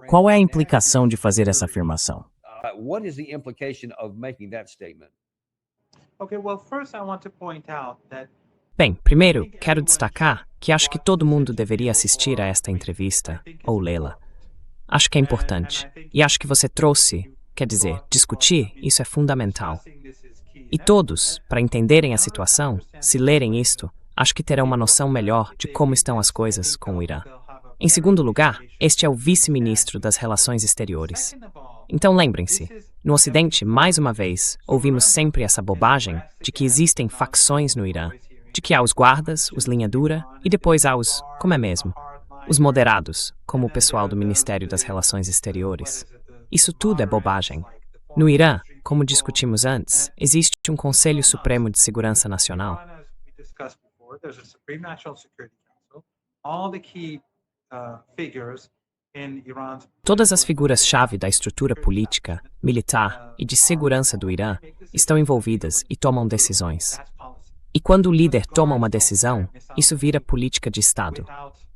Qual é a implicação de fazer essa afirmação? Bem, primeiro, quero destacar que acho que todo mundo deveria assistir a esta entrevista, ou lê-la. Acho que é importante. E acho que você trouxe, quer dizer, discutir, isso é fundamental. E todos, para entenderem a situação, se lerem isto, acho que terão uma noção melhor de como estão as coisas com o Irã. Em segundo lugar, este é o vice-ministro das Relações Exteriores. Então lembrem-se, no Ocidente, mais uma vez, ouvimos sempre essa bobagem de que existem facções no Irã, de que há os guardas, os linha dura, e depois há os, como é mesmo, os moderados, como o pessoal do Ministério das Relações Exteriores. Isso tudo é bobagem. No Irã, como discutimos antes, existe um Conselho Supremo de Segurança Nacional. Todas as figuras-chave da estrutura política, militar e de segurança do Irã estão envolvidas e tomam decisões. E quando o líder toma uma decisão, isso vira política de Estado.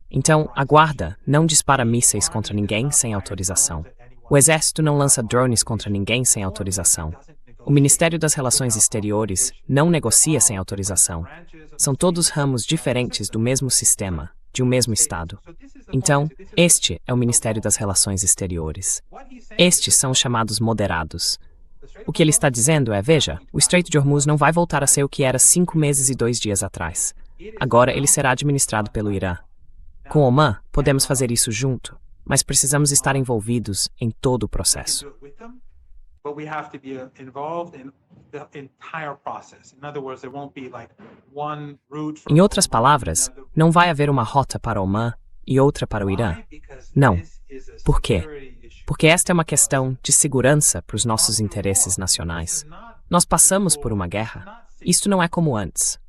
Então, a guarda não dispara mísseis contra ninguém sem autorização. O exército não lança drones contra ninguém sem autorização. O Ministério das Relações Exteriores não negocia sem autorização. São todos ramos diferentes do mesmo sistema, de um mesmo Estado. Então, este é o Ministério das Relações Exteriores. Estes são os chamados moderados. O que ele está dizendo é, veja, o Estreito de Hormuz não vai voltar a ser o que era 5 meses e 2 dias atrás. Agora ele será administrado pelo Irã. Com Oman, podemos fazer isso junto, mas precisamos estar envolvidos em todo o processo. Em outras palavras, não vai haver uma rota para Oman e outra para o Irã. Não. Por quê? Porque esta é uma questão de segurança para os nossos interesses nacionais. Nós passamos por uma guerra. Isto não é como antes.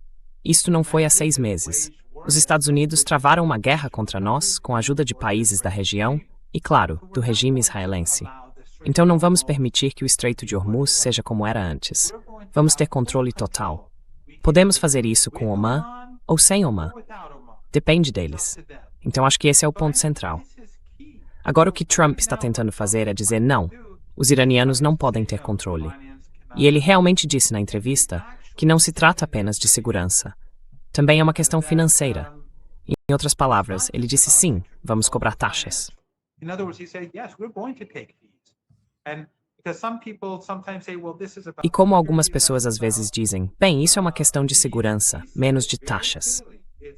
Isto não foi há 6 meses. Os Estados Unidos travaram uma guerra contra nós com a ajuda de países da região e, claro, do regime israelense. Então não vamos permitir que o Estreito de Hormuz seja como era antes. Vamos ter controle total. Podemos fazer isso com Oman ou sem Oman. Depende deles. Então acho que esse é o ponto central. Agora o que Trump está tentando fazer é dizer não, os iranianos não podem ter controle. E ele realmente disse na entrevista que não se trata apenas de segurança. Também é uma questão financeira. Em outras palavras, ele disse sim, vamos cobrar taxas. E como algumas pessoas às vezes dizem, bem, isso é uma questão de segurança, menos de taxas.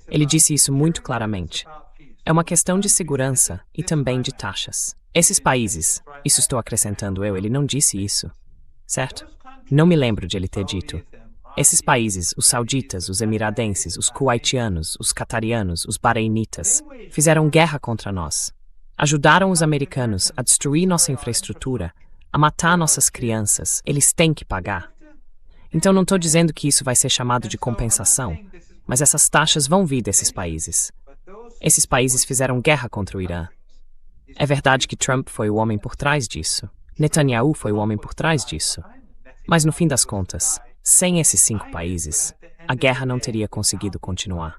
Ele disse isso muito claramente. É uma questão de segurança e também de taxas. Esses países, isso estou acrescentando eu, ele não disse isso, certo? Não me lembro de ele ter dito. Esses países, os sauditas, os emiradenses, os kuwaitianos, os catarianos, os bahreinitas, fizeram guerra contra nós. Ajudaram os americanos a destruir nossa infraestrutura, a matar nossas crianças. Eles têm que pagar. Então não estou dizendo que isso vai ser chamado de compensação, mas essas taxas vão vir desses países. Esses países fizeram guerra contra o Irã. É verdade que Trump foi o homem por trás disso. Netanyahu foi o homem por trás disso. Mas no fim das contas, sem esses 5 países, a guerra não teria conseguido continuar.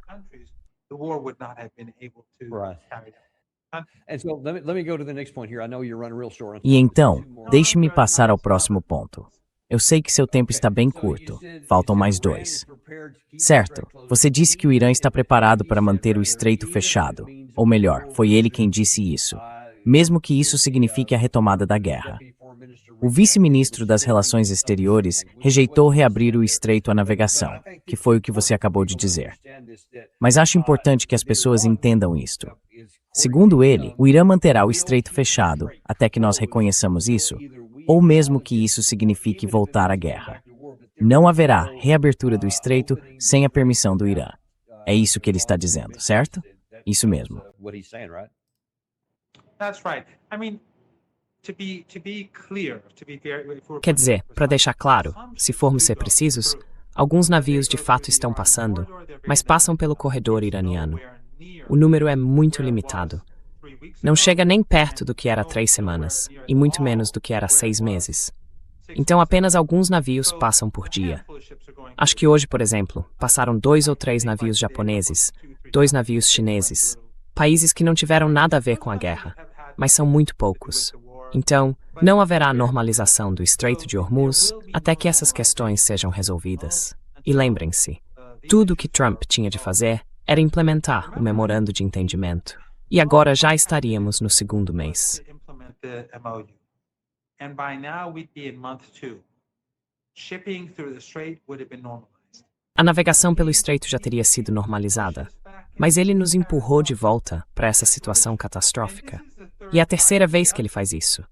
E então, deixe-me passar ao próximo ponto. Eu sei que seu tempo está bem curto. Faltam mais 2. Certo, você disse que o Irã está preparado para manter o estreito fechado. Ou melhor, foi ele quem disse isso. Mesmo que isso signifique a retomada da guerra. O vice-ministro das Relações Exteriores rejeitou reabrir o estreito à navegação, que foi o que você acabou de dizer. Mas acho importante que as pessoas entendam isto. Segundo ele, o Irã manterá o estreito fechado até que nós reconheçamos isso, ou mesmo que isso signifique voltar à guerra. Não haverá reabertura do estreito sem a permissão do Irã. É isso que ele está dizendo, certo? Isso mesmo. Quer dizer, para deixar claro, se formos ser precisos, alguns navios de fato estão passando, mas passam pelo corredor iraniano. O número é muito limitado. Não chega nem perto do que era 3 semanas, e muito menos do que era 6 meses. Então apenas alguns navios passam por dia. Acho que hoje, por exemplo, passaram 2 ou 3 navios japoneses, 2 navios chineses, países que não tiveram nada a ver com a guerra, mas são muito poucos. Então, não haverá normalização do Estreito de Hormuz até que essas questões sejam resolvidas. E lembrem-se, tudo o que Trump tinha de fazer era implementar o memorando de entendimento. E agora já estaríamos no segundo mês. A navegação pelo estreito já teria sido normalizada, mas ele nos empurrou de volta para essa situação catastrófica. E é a terceira vez que ele faz isso.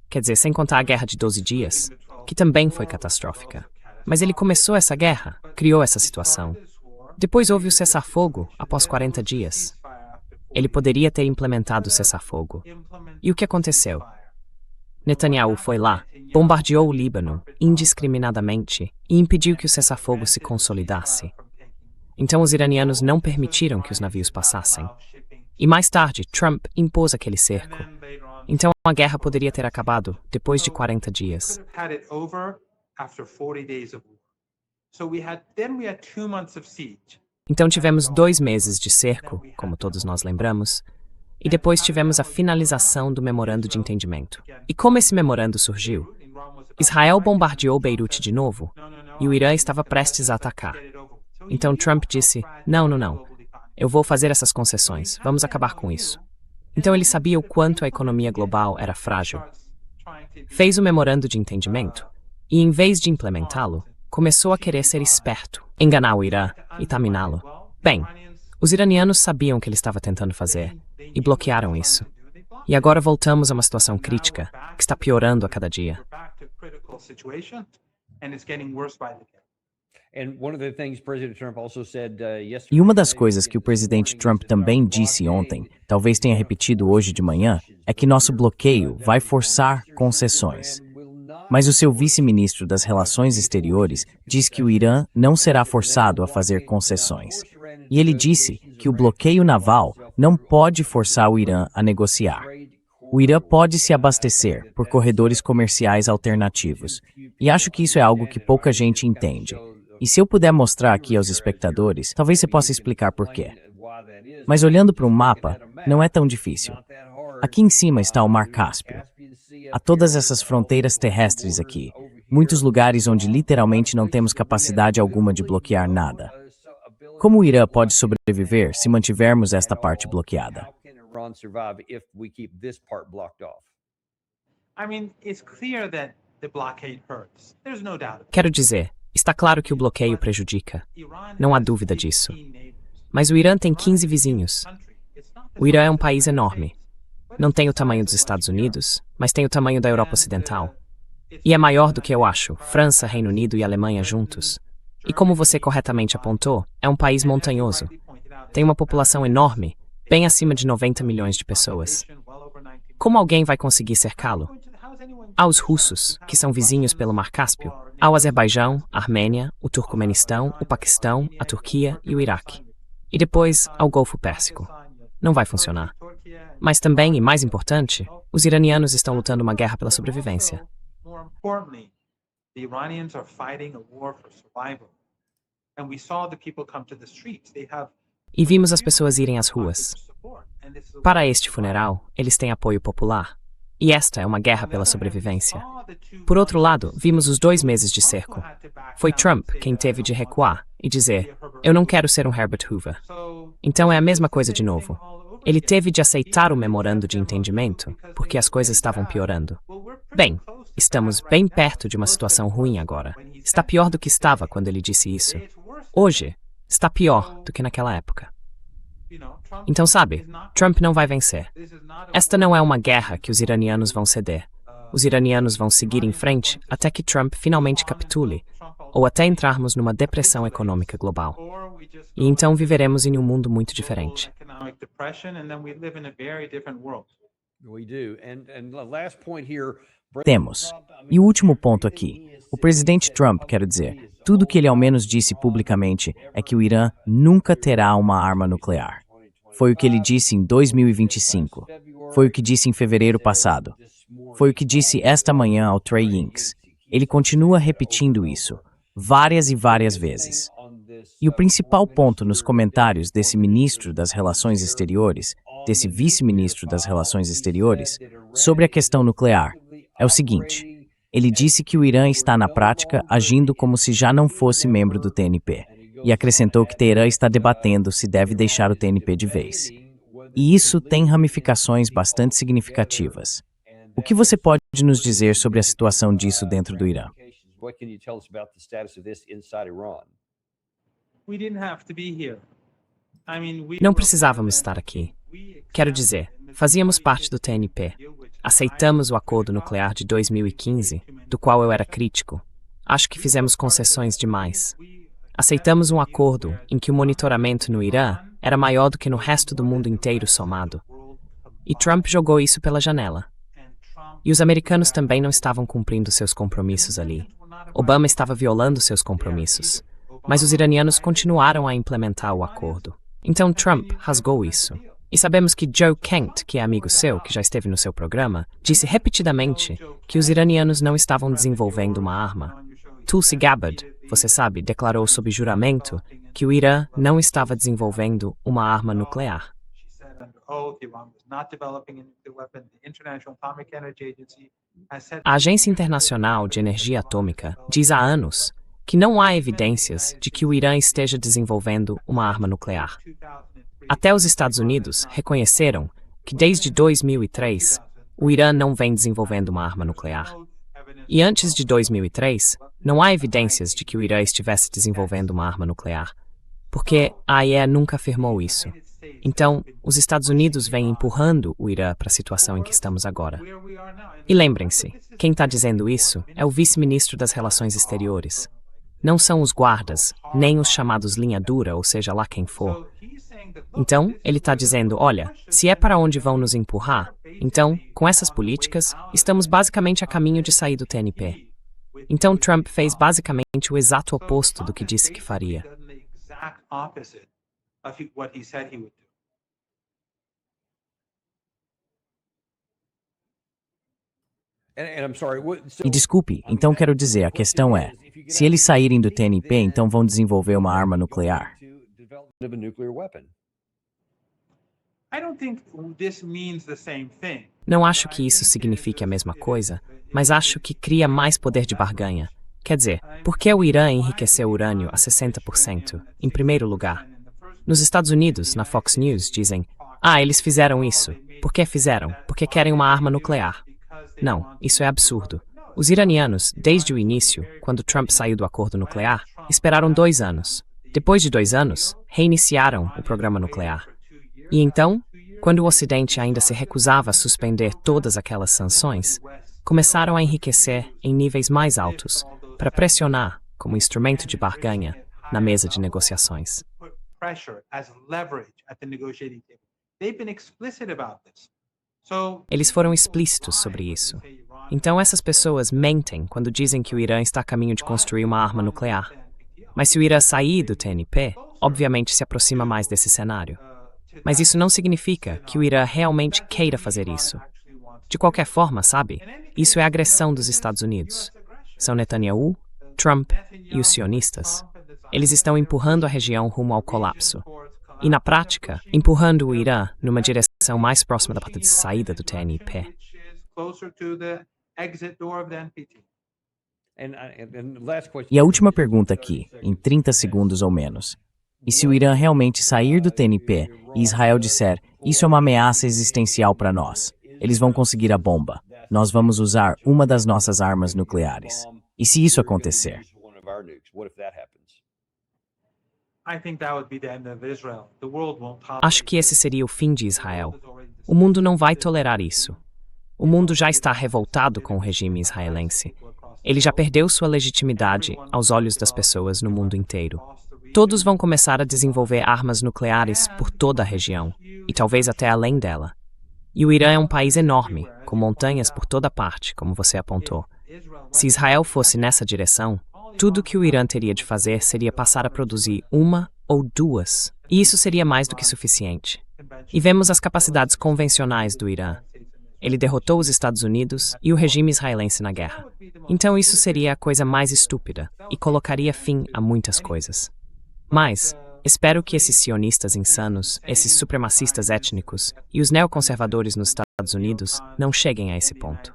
Quer dizer, sem contar a guerra de 12 dias, que também foi catastrófica. Mas ele começou essa guerra, criou essa situação. Depois houve o cessar-fogo após 40 dias. Ele poderia ter implementado o cessar-fogo. E o que aconteceu? Netanyahu foi lá, bombardeou o Líbano indiscriminadamente e impediu que o cessar-fogo se consolidasse. Então os iranianos não permitiram que os navios passassem. E mais tarde, Trump impôs aquele cerco. Então a guerra poderia ter acabado depois de 40 dias. Então tivemos 2 meses de cerco, como todos nós lembramos, e depois tivemos a finalização do memorando de entendimento. E como esse memorando surgiu? Israel bombardeou Beirute de novo, e o Irã estava prestes a atacar. Então Trump disse, não, eu vou fazer essas concessões, vamos acabar com isso. Então ele sabia o quanto a economia global era frágil. Fez o memorando de entendimento, e em vez de implementá-lo, começou a querer ser esperto, enganar o Irã e taminá-lo. Bem, os iranianos sabiam o que ele estava tentando fazer e bloquearam isso. E agora voltamos a uma situação crítica que está piorando a cada dia. E uma das coisas que o presidente Trump também disse ontem, talvez tenha repetido hoje de manhã, é que nosso bloqueio vai forçar concessões. Mas o seu vice-ministro das Relações Exteriores diz que o Irã não será forçado a fazer concessões. E ele disse que o bloqueio naval não pode forçar o Irã a negociar. O Irã pode se abastecer por corredores comerciais alternativos. E acho que isso é algo que pouca gente entende. E se eu puder mostrar aqui aos espectadores, talvez você possa explicar por quê. Mas olhando para um mapa, não é tão difícil. Aqui em cima está o Mar Cáspio. Há todas essas fronteiras terrestres aqui, muitos lugares onde literalmente não temos capacidade alguma de bloquear nada. Como o Irã pode sobreviver se mantivermos esta parte bloqueada? Quero dizer, está claro que o bloqueio prejudica. Não há dúvida disso. Mas o Irã tem 15 vizinhos. O Irã é um país enorme. Não tem o tamanho dos Estados Unidos, mas tem o tamanho da Europa Ocidental. E é maior do que eu acho, França, Reino Unido e Alemanha juntos. E como você corretamente apontou, é um país montanhoso. Tem uma população enorme, bem acima de 90 milhões de pessoas. Como alguém vai conseguir cercá-lo? Há os russos, que são vizinhos pelo Mar Cáspio. Há o Azerbaijão, a Armênia, o Turcomenistão, o Paquistão, a Turquia e o Iraque. E depois há o Golfo Pérsico. Não vai funcionar. Mas também, e mais importante, os iranianos estão lutando uma guerra pela sobrevivência. E vimos as pessoas irem às ruas. Para este funeral, eles têm apoio popular. E esta é uma guerra pela sobrevivência. Por outro lado, vimos os 2 meses de cerco. Foi Trump quem teve de recuar e dizer, eu não quero ser um Herbert Hoover. Então é a mesma coisa de novo. Ele teve de aceitar o memorando de entendimento, porque as coisas estavam piorando. Bem, estamos bem perto de uma situação ruim agora. Está pior do que estava quando ele disse isso. Hoje, está pior do que naquela época. Então, sabe, Trump não vai vencer. Esta não é uma guerra que os iranianos vão ceder. Os iranianos vão seguir em frente até que Trump finalmente capitule, ou até entrarmos numa depressão econômica global. E então viveremos em um mundo muito diferente. Temos. E o último ponto aqui. O presidente Trump, quero dizer, tudo que ele ao menos disse publicamente é que o Irã nunca terá uma arma nuclear. Foi o que ele disse em 2025. Foi o que disse em fevereiro passado. Foi o que disse esta manhã ao Trey Yingst. Ele continua repetindo isso, várias e várias vezes. E o principal ponto nos comentários desse ministro das Relações Exteriores, desse vice-ministro das Relações Exteriores, sobre a questão nuclear, é o seguinte. Ele disse que o Irã está, na prática, agindo como se já não fosse membro do TNP, e acrescentou que Teherã está debatendo se deve deixar o TNP de vez. E isso tem ramificações bastante significativas. O que você pode nos dizer sobre a situação disso dentro do Irã? Não precisávamos estar aqui. Quero dizer, fazíamos parte do TNP. Aceitamos o acordo nuclear de 2015, do qual eu era crítico. Acho que fizemos concessões demais. Aceitamos um acordo em que o monitoramento no Irã era maior do que no resto do mundo inteiro somado. E Trump jogou isso pela janela. E os americanos também não estavam cumprindo seus compromissos ali. Obama estava violando seus compromissos. Mas os iranianos continuaram a implementar o acordo. Então Trump rasgou isso. E sabemos que Joe Kent, que é amigo seu, que já esteve no seu programa, disse repetidamente que os iranianos não estavam desenvolvendo uma arma. Tulsi Gabbard, você sabe, declarou sob juramento que o Irã não estava desenvolvendo uma arma nuclear. A Agência Internacional de Energia Atômica diz há anos que não há evidências de que o Irã esteja desenvolvendo uma arma nuclear. Até os Estados Unidos reconheceram que desde 2003 o Irã não vem desenvolvendo uma arma nuclear. E antes de 2003, não há evidências de que o Irã estivesse desenvolvendo uma arma nuclear, porque a AIE nunca afirmou isso. Então, os Estados Unidos vêm empurrando o Irã para a situação em que estamos agora. E lembrem-se, quem está dizendo isso é o vice-ministro das Relações Exteriores. Não são os guardas, nem os chamados linha dura, ou seja lá quem for. Então, ele está dizendo, olha, se é para onde vão nos empurrar, então, com essas políticas, estamos basicamente a caminho de sair do TNP. Então, Trump fez basicamente o exato oposto do que disse que faria. E desculpe, então quero dizer, a questão é, se eles saírem do TNP, então vão desenvolver uma arma nuclear. Não acho que isso signifique a mesma coisa, mas acho que cria mais poder de barganha. Quer dizer, por que o Irã enriqueceu urânio a 60%, em primeiro lugar? Nos Estados Unidos, na Fox News, dizem, eles fizeram isso. Por que fizeram? Porque querem uma arma nuclear. Não, isso é absurdo. Os iranianos, desde o início, quando Trump saiu do acordo nuclear, esperaram 2 anos. Depois de 2 anos, reiniciaram o programa nuclear. E então, quando o Ocidente ainda se recusava a suspender todas aquelas sanções, começaram a enriquecer em níveis mais altos, para pressionar, como instrumento de barganha, na mesa de negociações. Eles foram explícitos sobre isso. Então essas pessoas mentem quando dizem que o Irã está a caminho de construir uma arma nuclear. Mas se o Irã sair do TNP, obviamente se aproxima mais desse cenário. Mas isso não significa que o Irã realmente queira fazer isso. De qualquer forma, sabe, isso é agressão dos Estados Unidos. São Netanyahu, Trump e os sionistas. Eles estão empurrando a região rumo ao colapso. E, na prática, empurrando o Irã numa direção mais próxima da porta de saída do TNP. E a última pergunta aqui, em 30 segundos ou menos. E se o Irã realmente sair do TNP e Israel disser, isso é uma ameaça existencial para nós, eles vão conseguir a bomba. Nós vamos usar uma das nossas armas nucleares. E se isso acontecer? Acho que esse seria o fim de Israel. O mundo não vai tolerar isso. O mundo já está revoltado com o regime israelense. Ele já perdeu sua legitimidade aos olhos das pessoas no mundo inteiro. Todos vão começar a desenvolver armas nucleares por toda a região, e talvez até além dela. E o Irã é um país enorme, com montanhas por toda parte, como você apontou. Se Israel fosse nessa direção, tudo que o Irã teria de fazer seria passar a produzir uma ou duas, e isso seria mais do que suficiente. E vemos as capacidades convencionais do Irã. Ele derrotou os Estados Unidos e o regime israelense na guerra. Então isso seria a coisa mais estúpida e colocaria fim a muitas coisas. Mas espero que esses sionistas insanos, esses supremacistas étnicos e os neoconservadores nos Estados Unidos não cheguem a esse ponto.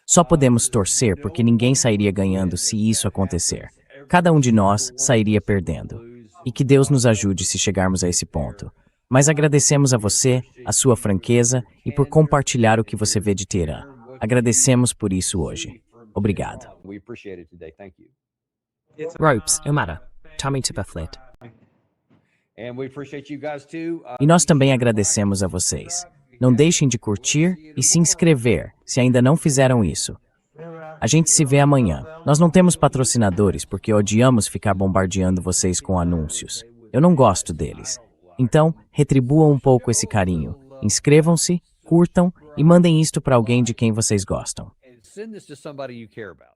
Só podemos torcer porque ninguém sairia ganhando se isso acontecer. Cada um de nós sairia perdendo. E que Deus nos ajude se chegarmos a esse ponto. Mas agradecemos a você, a sua franqueza e por compartilhar o que você vê de Teherã. Agradecemos por isso hoje. Obrigado. Ropes, Umara, Tommy Tibaflet. E nós também agradecemos a vocês. Não deixem de curtir e se inscrever, se ainda não fizeram isso. A gente se vê amanhã. Nós não temos patrocinadores porque odiamos ficar bombardeando vocês com anúncios. Eu não gosto deles. Então, retribuam um pouco esse carinho. Inscrevam-se, curtam e mandem isto para alguém de quem vocês gostam. Send this to somebody you care about.